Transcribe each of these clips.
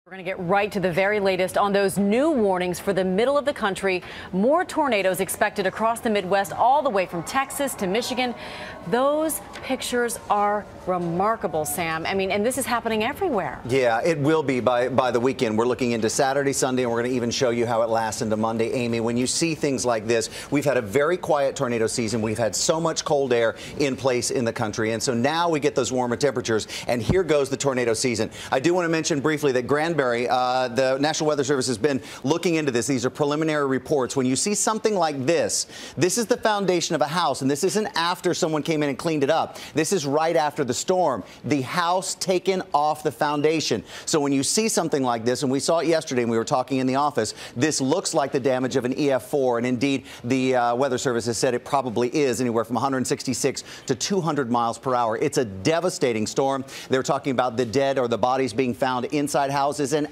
We're going to get right to the very latest on those new warnings for the middle of the country. More tornadoes expected across the Midwest, all the way from Texas to Michigan. Those pictures are remarkable, Sam. I mean, and this is happening everywhere. Yeah, it will be by the weekend. We're looking into Saturday, Sunday, and we're going to even show you how it lasts into Monday. Amy, when you see things like this, we've had a very quiet tornado season. We've had so much cold air in place in the country. And so now we get those warmer temperatures, and here goes the tornado season. I do want to mention briefly that Granbury, the National Weather Service has been looking into this. These are preliminary reports. When you see something like this is the foundation of a house, and this isn't after someone came in and cleaned it up. This is right after the storm. The house taken off the foundation. So when you see something like this, and we saw it yesterday and we were talking in the office, this looks like the damage of an EF4, and indeed the Weather Service has said it probably is anywhere from 166 to 200 miles per hour. It's a devastating storm. They're talking about the dead or the bodies being found inside houses and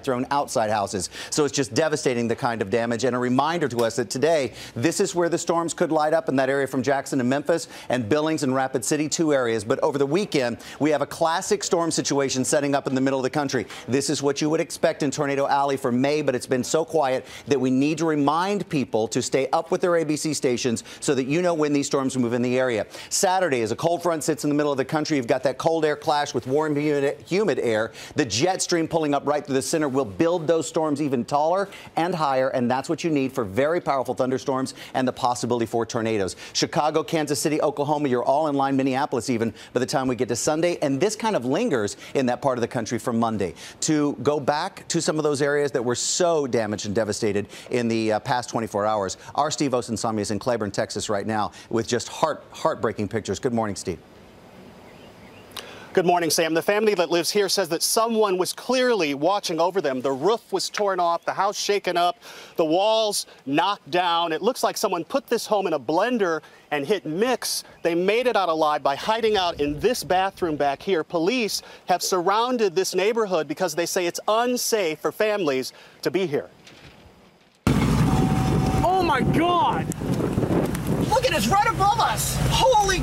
thrown outside houses. So it's just devastating, the kind of damage, and a reminder to us that today, this is where the storms could light up in that area from Jackson to Memphis and Billings and Rapid City, two areas. But over the weekend, we have a classic storm situation setting up in the middle of the country. This is what you would expect in Tornado Alley for May, but it's been so quiet that we need to remind people to stay up with their ABC stations so that you know when these storms move in the area. Saturday, as a cold front sits in the middle of the country, you've got that cold air clash with warm, humid air. The jet stream pulling up right through the center will build those storms even taller and higher, and that's what you need for very powerful thunderstorms and the possibility for tornadoes. Chicago, Kansas City, Oklahoma, you're all in line, Minneapolis even, by the time we get to Sunday, and this kind of lingers in that part of the country from Monday. To go back to some of those areas that were so damaged and devastated in the past 24 hours, our Steve Osunsami is in Claiborne, Texas right now with just heartbreaking pictures. Good morning, Steve. Good morning, Sam. The family that lives here says that someone was clearly watching over them. The roof was torn off, the house shaken up, the walls knocked down. It looks like someone put this home in a blender and hit mix. They made it out alive by hiding out in this bathroom back here. Police have surrounded this neighborhood because they say it's unsafe for families to be here. Oh my God! Look at it, it's right above us! Holy!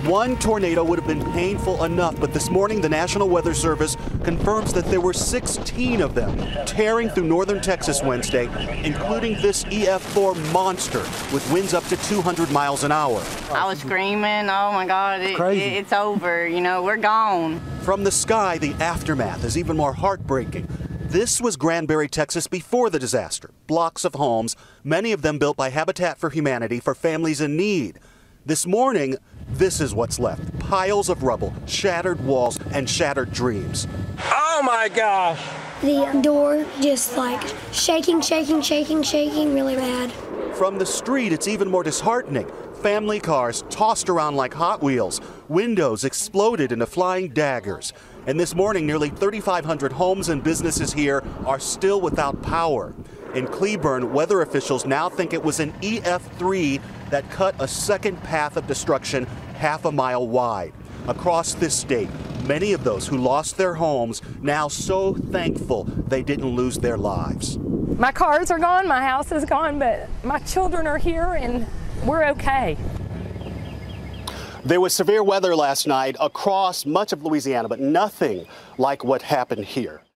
One tornado would have been painful enough, but this morning the National Weather Service confirms that there were 16 of them tearing through northern Texas Wednesday, including this EF4 monster with winds up to 200 miles an hour. I was screaming, oh my God, it's over, you know, we're gone. From the sky, the aftermath is even more heartbreaking. This was Granbury, Texas before the disaster. Blocks of homes, many of them built by Habitat for Humanity for families in need. This morning, this is what's left. Piles of rubble, shattered walls, and shattered dreams. Oh my gosh! The door just like shaking really bad. From the street, it's even more disheartening. Family cars tossed around like Hot Wheels. Windows exploded into flying daggers. And this morning, nearly 3,500 homes and businesses here are still without power. In Claiborne, weather officials now think it was an EF3 that cut a second path of destruction half a mile wide. Across this state, many of those who lost their homes now so thankful they didn't lose their lives. My cars are gone, my house is gone, but my children are here and we're okay. There was severe weather last night across much of Louisiana, but nothing like what happened here.